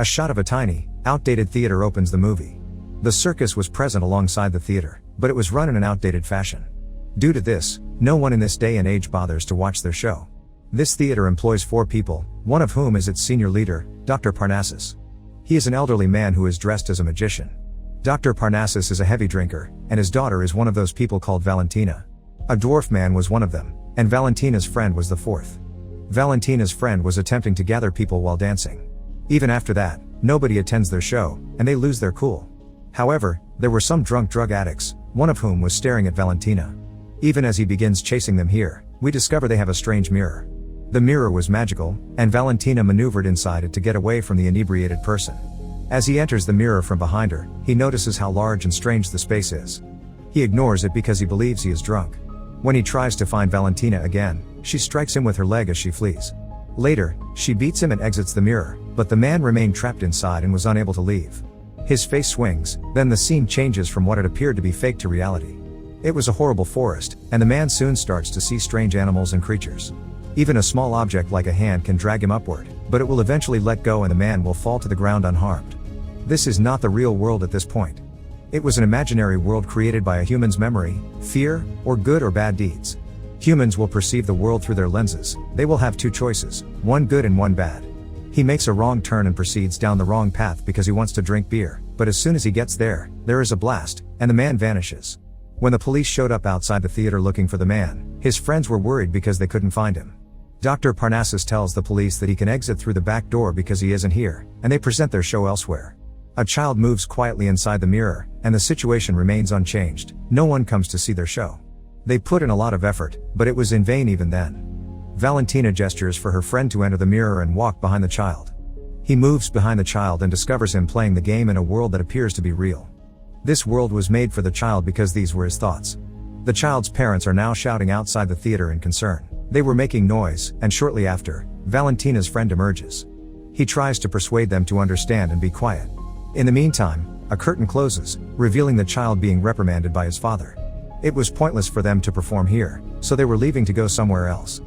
A shot of a tiny, outdated theater opens the movie. The circus was present alongside the theater, but it was run in an outdated fashion. Due to this, no one in this day and age bothers to watch their show. This theater employs 4 people, one of whom is its senior leader, Dr. Parnassus. He is an elderly man who is dressed as a magician. Dr. Parnassus is a heavy drinker, and his daughter is one of those people called Valentina. A dwarf man was one of them, and Valentina's friend was the 4th. Valentina's friend was attempting to gather people while dancing. Even after that, nobody attends their show, and they lose their cool. However, there were some drunk drug addicts, one of whom was staring at Valentina. Even as he begins chasing them here, we discover they have a strange mirror. The mirror was magical, and Valentina maneuvered inside it to get away from the inebriated person. As he enters the mirror from behind her, he notices how large and strange the space is. He ignores it because he believes he is drunk. When he tries to find Valentina again, she strikes him with her leg as she flees. Later, she beats him and exits the mirror, but the man remained trapped inside and was unable to leave. His face swings, then the scene changes from what it appeared to be fake to reality. It was a horrible forest, and the man soon starts to see strange animals and creatures. Even a small object like a hand can drag him upward, but it will eventually let go and the man will fall to the ground unharmed. This is not the real world at this point. It was an imaginary world created by a human's memory, fear, or good or bad deeds. Humans will perceive the world through their lenses. They will have 2 choices, one good and one bad. He makes a wrong turn and proceeds down the wrong path because he wants to drink beer, but as soon as he gets there is a blast, and the man vanishes. When the police showed up outside the theater looking for the man, his friends were worried because they couldn't find him. Dr. Parnassus tells the police that he can exit through the back door because he isn't here, and they present their show elsewhere. A child moves quietly inside the mirror, and the situation remains unchanged. No one comes to see their show. They put in a lot of effort, but it was in vain even then. Valentina gestures for her friend to enter the mirror and walk behind the child. He moves behind the child and discovers him playing the game in a world that appears to be real. This world was made for the child because these were his thoughts. The child's parents are now shouting outside the theater in concern. They were making noise, and shortly after, Valentina's friend emerges. He tries to persuade them to understand and be quiet. In the meantime, a curtain closes, revealing the child being reprimanded by his father. It was pointless for them to perform here, so they were leaving to go somewhere else.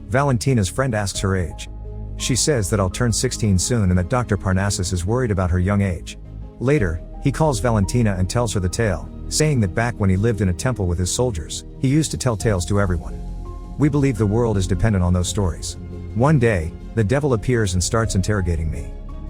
Valentina's friend asks her age. She says that I'll turn 16 soon and that Dr. Parnassus is worried about her young age. Later, he calls Valentina and tells her the tale, saying that back when he lived in a temple with his soldiers, he used to tell tales to everyone. We believe the world is dependent on those stories. One day, the devil appears and starts interrogating me.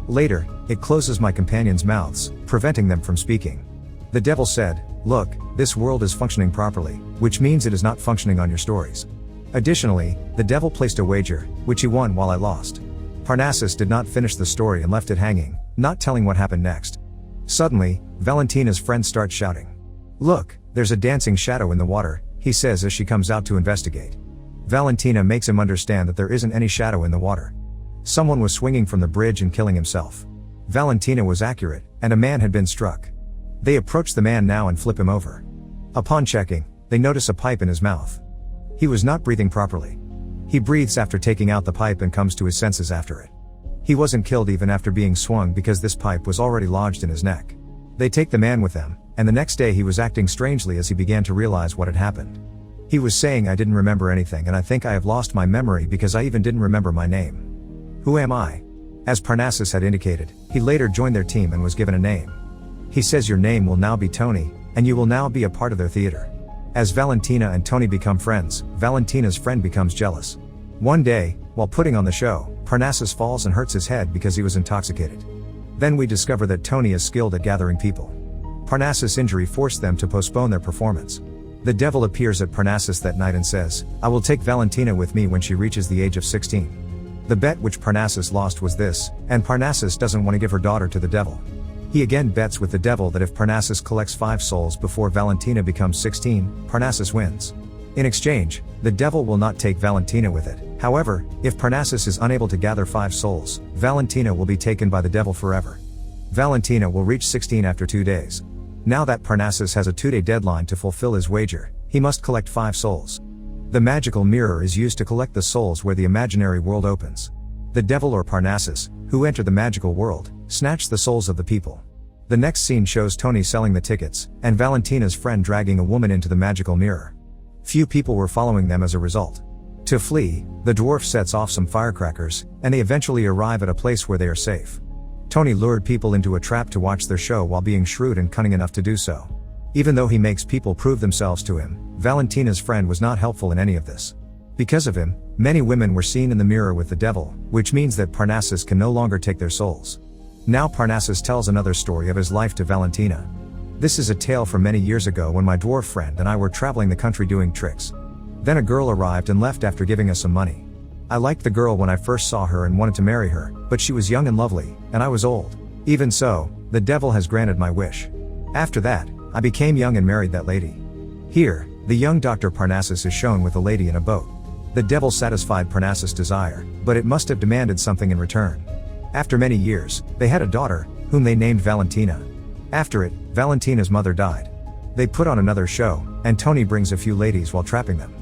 Later, it closes my companions' mouths, preventing them from speaking. The devil said, "Look, this world is functioning properly, which means it is not functioning on your stories." Additionally, the devil placed a wager, which he won while I lost. Parnassus did not finish the story and left it hanging, not telling what happened next. Suddenly, Valentina's friend starts shouting. "Look, there's a dancing shadow in the water," he says as she comes out to investigate. Valentina makes him understand that there isn't any shadow in the water. Someone was swinging from the bridge and killing himself. Valentina was accurate, and a man had been struck. They approach the man now and flip him over. Upon checking, they notice a pipe in his mouth. He was not breathing properly. He breathes after taking out the pipe and comes to his senses after it. He wasn't killed even after being swung because this pipe was already lodged in his neck. They take the man with them, and the next day he was acting strangely as he began to realize what had happened. He was saying, "I didn't remember anything and I think I have lost my memory because I even didn't remember my name. Who am I?" As Parnassus had indicated, he later joined their team and was given a name. He says, "Your name will now be Tony, and you will now be a part of their theater." As Valentina and Tony become friends, Valentina's friend becomes jealous. One day, while putting on the show, Parnassus falls and hurts his head because he was intoxicated. Then we discover that Tony is skilled at gathering people. Parnassus' injury forced them to postpone their performance. The devil appears at Parnassus that night and says, "I will take Valentina with me when she reaches the age of 16. The bet which Parnassus lost was this, and Parnassus doesn't want to give her daughter to the devil. He again bets with the devil that if Parnassus collects 5 souls before Valentina becomes 16, Parnassus wins. In exchange, the devil will not take Valentina with it. However, if Parnassus is unable to gather 5 souls, Valentina will be taken by the devil forever. Valentina will reach 16 after 2 days. Now that Parnassus has a 2-day deadline to fulfill his wager, he must collect 5 souls. The magical mirror is used to collect the souls where the imaginary world opens. The devil or Parnassus, who enter the magical world, snatch the souls of the people. The next scene shows Tony selling the tickets, and Valentina's friend dragging a woman into the magical mirror. Few people were following them as a result. To flee, the dwarf sets off some firecrackers, and they eventually arrive at a place where they are safe. Tony lured people into a trap to watch their show while being shrewd and cunning enough to do so. Even though he makes people prove themselves to him, Valentina's friend was not helpful in any of this. Because of him, many women were seen in the mirror with the devil, which means that Parnassus can no longer take their souls. Now Parnassus tells another story of his life to Valentina. This is a tale from many years ago when my dwarf friend and I were traveling the country doing tricks. Then a girl arrived and left after giving us some money. I liked the girl when I first saw her and wanted to marry her, but she was young and lovely, and I was old. Even so, the devil has granted my wish. After that, I became young and married that lady. Here, the young Dr. Parnassus is shown with a lady in a boat. The devil satisfied Parnassus' desire, but it must have demanded something in return. After many years, they had a daughter, whom they named Valentina. After it, Valentina's mother died. They put on another show, and Tony brings a few ladies while trapping them.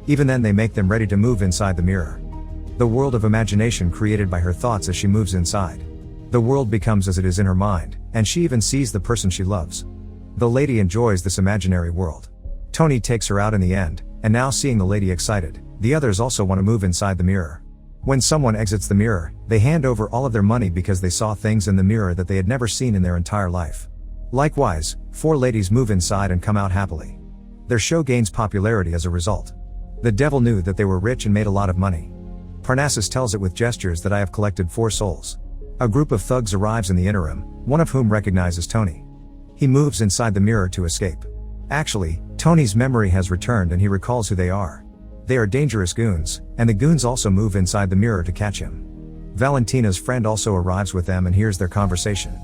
Even then they make them ready to move inside the mirror. The world of imagination created by her thoughts as she moves inside. The world becomes as it is in her mind, and she even sees the person she loves. The lady enjoys this imaginary world. Tony takes her out in the end, and now seeing the lady excited, the others also want to move inside the mirror. When someone exits the mirror, they hand over all of their money because they saw things in the mirror that they had never seen in their entire life. Likewise, 4 ladies move inside and come out happily. Their show gains popularity as a result. The devil knew that they were rich and made a lot of money. Parnassus tells it with gestures that I have collected 4 souls. A group of thugs arrives in the interim, one of whom recognizes Tony. He moves inside the mirror to escape. Actually, Tony's memory has returned and he recalls who they are. They are dangerous goons, and the goons also move inside the mirror to catch him. Valentina's friend also arrives with them and hears their conversation.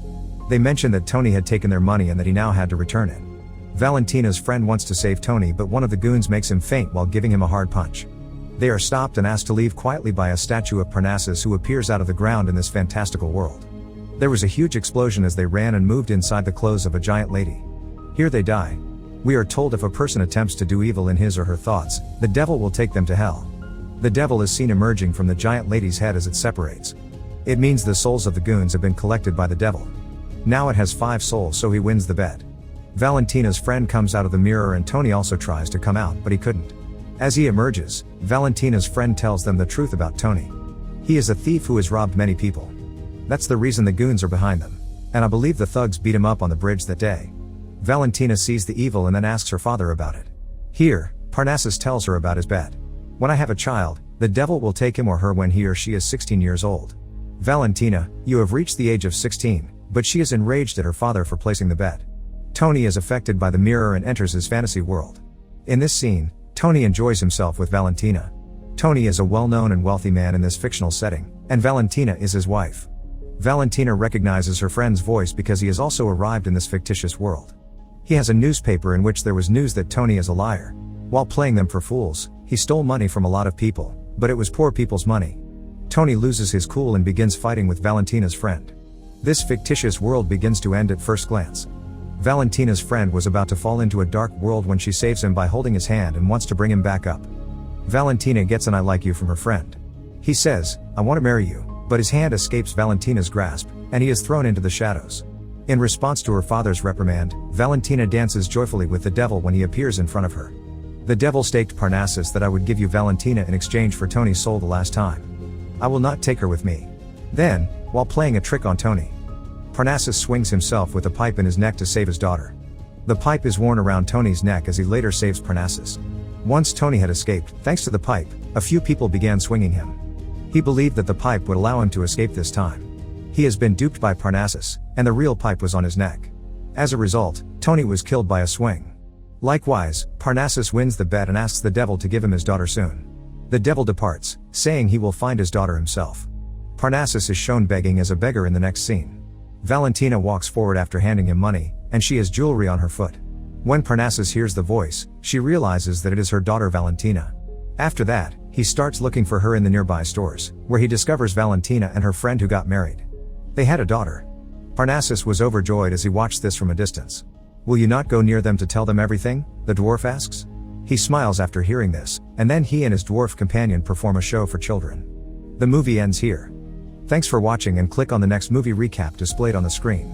They mention that Tony had taken their money and that he now had to return it. Valentina's friend wants to save Tony, but one of the goons makes him faint while giving him a hard punch. They are stopped and asked to leave quietly by a statue of Parnassus who appears out of the ground in this fantastical world. There was a huge explosion as they ran and moved inside the clothes of a giant lady. Here they die. We are told if a person attempts to do evil in his or her thoughts, the devil will take them to hell. The devil is seen emerging from the giant lady's head as it separates. It means the souls of the goons have been collected by the devil. Now it has 5 souls, so he wins the bet. Valentina's friend comes out of the mirror and Tony also tries to come out, but he couldn't. As he emerges, Valentina's friend tells them the truth about Tony. He is a thief who has robbed many people. That's the reason the goons are behind them. And I believe the thugs beat him up on the bridge that day. Valentina sees the evil and then asks her father about it. Here, Parnassus tells her about his bet. When I have a child, the devil will take him or her when he or she is 16 years old. Valentina, you have reached the age of 16, but she is enraged at her father for placing the bet. Tony is affected by the mirror and enters his fantasy world. In this scene, Tony enjoys himself with Valentina. Tony is a well-known and wealthy man in this fictional setting, and Valentina is his wife. Valentina recognizes her friend's voice because he has also arrived in this fictitious world. He has a newspaper in which there was news that Tony is a liar. While playing them for fools, he stole money from a lot of people, but it was poor people's money. Tony loses his cool and begins fighting with Valentina's friend. This fictitious world begins to end at first glance. Valentina's friend was about to fall into a dark world when she saves him by holding his hand and wants to bring him back up. Valentina gets an "I like you" from her friend. He says, "I want to marry you," but his hand escapes Valentina's grasp, and he is thrown into the shadows. In response to her father's reprimand, Valentina dances joyfully with the devil when he appears in front of her. The devil staked Parnassus that I would give you Valentina in exchange for Tony's soul the last time. I will not take her with me. Then, while playing a trick on Tony, Parnassus swings himself with a pipe in his neck to save his daughter. The pipe is worn around Tony's neck as he later saves Parnassus. Once Tony had escaped, thanks to the pipe, a few people began swinging him. He believed that the pipe would allow him to escape this time. He has been duped by Parnassus, and the real pipe was on his neck. As a result, Tony was killed by a swing. Likewise, Parnassus wins the bet and asks the devil to give him his daughter soon. The devil departs, saying he will find his daughter himself. Parnassus is shown begging as a beggar in the next scene. Valentina walks forward after handing him money, and she has jewelry on her foot. When Parnassus hears the voice, she realizes that it is her daughter Valentina. After that, he starts looking for her in the nearby stores, where he discovers Valentina and her friend who got married. They had a daughter. Parnassus was overjoyed as he watched this from a distance. "Will you not go near them to tell them everything?" the dwarf asks. He smiles after hearing this, and then he and his dwarf companion perform a show for children. The movie ends here. Thanks for watching and click on the next movie recap displayed on the screen.